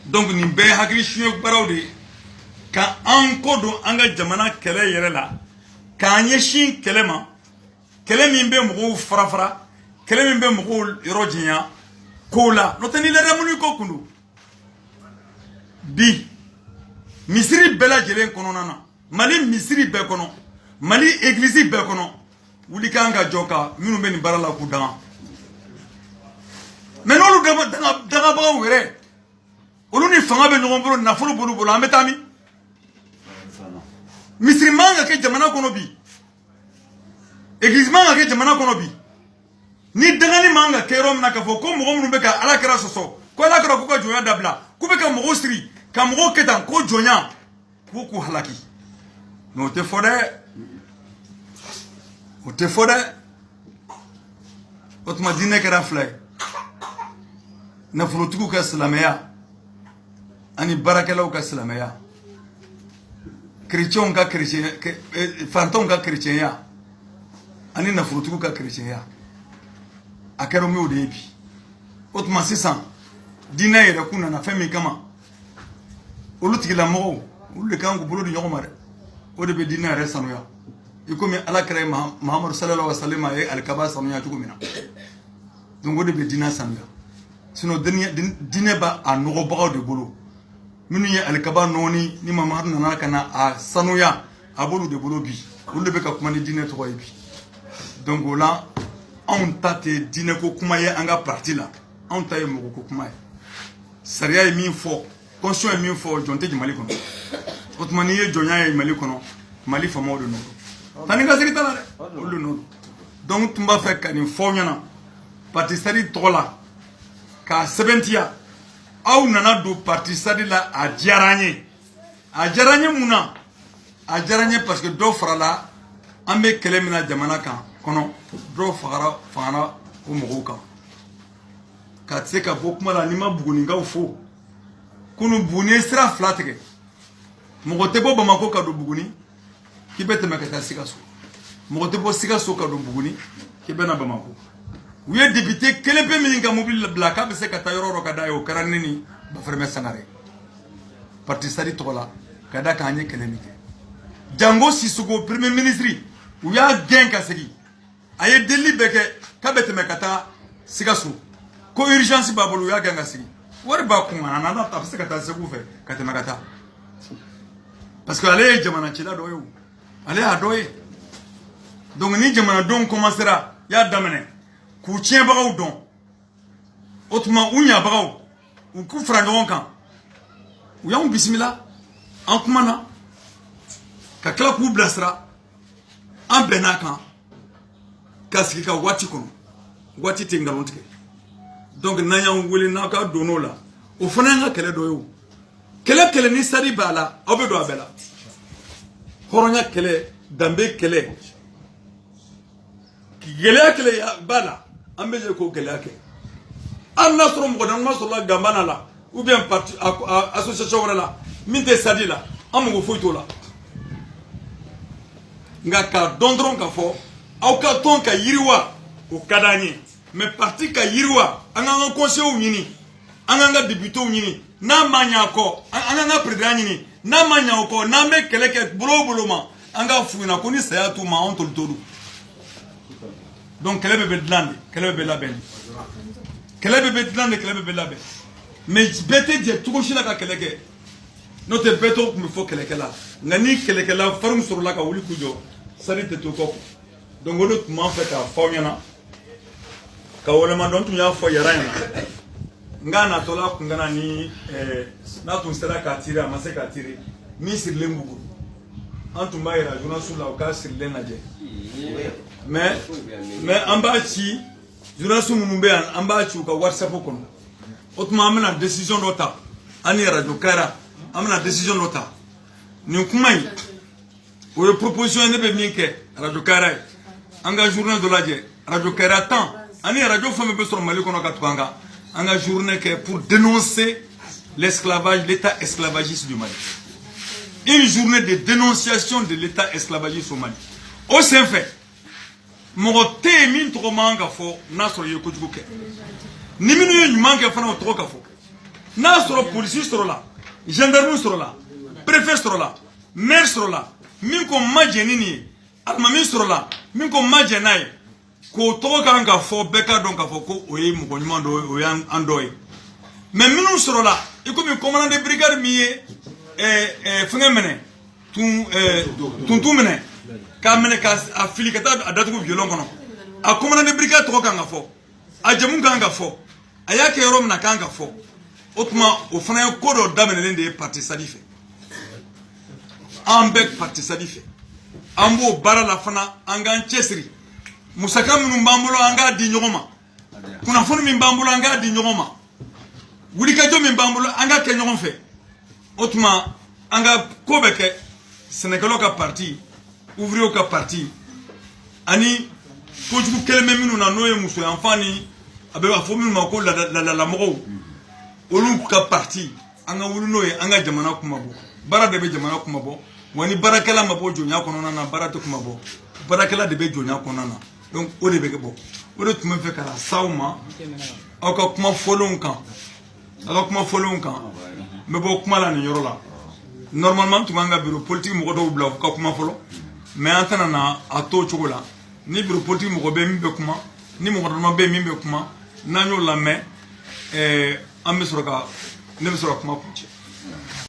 donc nin bɛɛ hakili suɲɛ baaraw de ka an ko don an ka jamana kɛlɛ yɛrɛ la k'an ɲɛsin kɛlɛ ma kɛlɛ min bɛ mɔgɔw farafara kɛlɛ min bɛ mɔgɔw yɔrɔ janya kow la n'o tɛ ni ladamu ko kun don bi misiri bɛɛ lajɛlen kɔnɔna na Mali misiri bɛɛ kɔnɔ Mali église bɛɛ kɔnɔ wuli kan ka jɔ ka minnu bɛ nin baara la k'u danga mais n'olu dangabagaw yɛrɛ olu ni fanga bɛ ɲɔgɔn bolo nafolo bolo an bɛ taa min misiri man ka kɛ jamana kɔnɔ bi église man ka kɛ jamana kɔnɔ bi ni dangani man ka kɛ yɔrɔ min na k'a fɔ ko mɔgɔ minnu bɛ ka alakira sɔsɔ ko alakira k'u ka jɔnya dabila k'u bɛ ka mɔgɔw siri ka mɔgɔw kɛ tan ko jɔnya k'u halaki mais o tɛ fɔ dɛ o tɛ fɔ dɛ o tuma diinɛ kɛra fila ye nafolotigiw ka silamɛya ani baarakɛlaw ka silamɛya chrétienw ka chrétien fantanw ka chrétienya ani nafolotigiw ka chrétienya a kɛra o de ye bi o tuma sisan diinɛ yɛrɛ kun nana fɛn min kama olu tigilamɔgɔw olu de kan k'u bolo di ɲɔgɔn ma dɛ o de bɛ diinɛ yɛrɛ sanuya i komi alakira ye Mahamadu sallallahu alaihi wa sallam a ye alikaba sanuya cogo min na donc o de bɛ diinɛ sanuya sinon diinɛ b'a nɔgɔbagaw de bolo minnu ye alikaba nɔɔni ni Mahamadu nana ka na a sanuya a b'olu de bolo bi olu de bɛ ka kuma ni diinɛ tɔgɔ ye bi donc o la anw ta tɛ diinɛ ko kuma ye an ka parti la anw ta ye mɔgɔ ko kuma ye sariya ye min fɔ constitution ye min fɔ jɔn tɛ Mali kɔnɔ o tuma n'i ye jɔnya ye Mali kɔnɔ Mali faamaw de nɔ don tani ka segin t'a la dɛ olu de nɔ don donc tun b'a fɛ ka nin fɔ ɲɛna parti sadi tɔgɔ la k'a sɛbɛntiya aw nana don parti sadi la a diyara an ye mun na a diyara an ye parce que dɔ farala an bɛ kɛlɛ min na jamana kan kɔnɔ dɔ fagara o mɔgɔw kan ka se ka bɔ kuma la n'i ma Bugunikaw fo kunu Buguni ye sira fila tigɛ mɔgɔ tɛ bɔ Bamako ka don Buguni k'i bɛ tɛmɛ ka taa Sikaso mɔgɔ tɛ bɔ Sikaso ka don Buguni k'i bɛ na Bamako u ye député kelen pe min ka mobile bila k'a bɛ se ka taa yɔrɔ yɔrɔ ka da ye o kɛra ne ni Bafɛrɛmɛ Sangare parti sadi tɔgɔ la ka da k'an ye kɛlɛ min kɛ Jango Sissoco premier ministre u y'a gɛn ka segin a ye delili bɛɛ kɛ k'a bɛ tɛmɛ ka taa Sikaso ko urgence b'a bolo u y'a gɛn ka segin wari b'a kun a nana a bɛ se ka taa Segu fɛ ka tɛmɛ ka taa parce que ale ye jamana cila dɔ ye o ale y'a dɔ ye donc ni jamanadenw commencera y'a daminɛ k'u tiɲɛbagaw dɔn o tuma u ɲabagaw u k'u fara ɲɔgɔn kan u y'anw bisimila an kumana ka tila k'u bilasira an bɛnn'a kan ka sigi ka waati kɔnɔ waati tɛ nkalon tigɛ donc n'an y'an wele n'aw ka donn'o la o fana y'an ka kɛlɛ dɔ ye o kɛlɛ ni sadi b'a la aw bɛ don a bɛɛ la hɔrɔnya kɛlɛ danbe kɛlɛ gɛlɛya kɛlɛ b'a la an bɛ je k'o gɛlɛya kɛ hali n'a sɔrɔ mɔgɔ dama sɔrɔla Gambana la ou bien parti association wɛrɛ la min tɛ sadi la an mago foyi t'o la nka k'a dɔn dɔrɔn k'a fɔ aw ka tɔn ka yiriwa o ka d'an ye mais parti ka yiriwa an k'an ka conseillers ɲini an k'an ka députés ɲini n'a ma ɲɛ kɔ an k'an ka président ɲini n'a ma ɲɛ o kɔ n'an bɛ kɛlɛ kɛ bolo o bolo ma an k'a f'u ɲɛna ko ni saya t'u ma anw t'olu to dun donc kɛlɛ bɛ dilan de kɛlɛ bɛ labɛn de kɛlɛ bɛ dilan de kɛlɛ bɛ labɛn mais bɛɛ tɛ jɛ cogo si la ka kɛlɛ kɛ n'o tɛ bɛɛ t'o tun bɛ fɔ kɛlɛkɛla nka ni kɛlɛkɛla farin sɔrɔla ka wuli k'u jɔ sari tɛ to kɔ donc o de tun b'an fɛ k'a fɔ aw ɲɛna ka walemadɔn tun y'a fɔ yɛrɛ ɲɛna nka natɔla kun kana ni n'a tun sera k'a tiri a ma se k'a tiri min sirilen b'u bolo an tun b'a yira journaliste la u k'a sirilen lajɛ mais an b'a ci journaliste minnu bɛ yan an b'a ci u ka whatsapp kɔnɔ o tuma an bɛna décision dɔ ta an ni radio Kayra an bɛna décision dɔ ta nin kuma in o ye proposition ye ne bɛ min kɛ radio Kayra ye an ka journée dɔ lajɛ radio Kayra tan ani radio fɛn fɛn bɛ sɔrɔ Mali kɔnɔ ka tugu an kan an ka journée kɛ pour dénoncer l'esclavage, l'état esclavagiste du Mali. Une journée de dénonciation de l'état esclavagiste au Mali. Au sein fait, mɔgɔ tɛ yen min tɔgɔ man ka fɔ n'a sɔrɔ i ye kojugu kɛ ni minnu ye ɲuman kɛ fana o tɔgɔ ka fɔ n'a sɔrɔ policier sɔrɔ la gendarme sɔrɔ la préfet sɔrɔ la maire sɔrɔ la min ko ma jɛn ni nin ye alimami sɔrɔ la min ko ma jɛn n'a ye k'o tɔgɔ kan ka fɔ bɛɛ ka dɔn k'a fɔ ko o ye mɔgɔ ɲuman dɔ ye o y'an dɔ ye mais minnu sɔrɔ la i komi commandant de brigade min ye fɛngɛ minɛ tuntun minɛ k'a minɛ k'a fili ka taa a datugu violon kɔnɔ a commandant de brigade tɔgɔ kan ka fɔ a jamu kan ka fɔ a y'a kɛ yɔrɔ min na kan ka fɔ o tuma o fana ye ko dɔ daminɛlen de ye parti sadi fɛ an bɛ parti sadi fɛ an b'o baara la fana an k'an cɛsiri musaka minnu b'an bolo an k'a di ɲɔgɔn ma kunnafoni min b'an bolo an k'a di ɲɔgɔn ma wulikajɔ min b'an bolo an k'a kɛ ɲɔgɔn fɛ o tuma an ka ko bɛ kɛ sɛnɛkɛlaw ka parti ouvriers ka parti ani kojugu kelen bɛ minnu na n'o ye musoyanfan ni a bɛ fɔ minnu ma ko laadalamɔgɔw olu ka parti an ka wuli n'o ye an ka jamana kuma bɔ baara de bɛ jamana kuma bɔ wa ni baarakɛla ma bɔ jɔnya kɔnɔna na baara tɛ kuma bɔ baarakɛla de bɛ jɔnya kɔnɔna na donc o de bɛ bɔ o de tun bɛ fɛ ka na s'aw ma aw ka kuma fɔlenw kan aw ka kuma fɔlenw kan n bɛ bɔ kuma la nin yɔrɔ la normalement tun b'an ka bureau politique mɔgɔ dɔw bila u ka kuma fɔlɔ mais an tɛna na a to o cogo la ni bureau politique mɔgɔ bɛ min bɛ kuma ni mɔgɔ dama bɛ min bɛ kuma n'an y'o lamɛn an bɛ sɔrɔ ka ne bɛ sɔrɔ ka kuma kuncɛ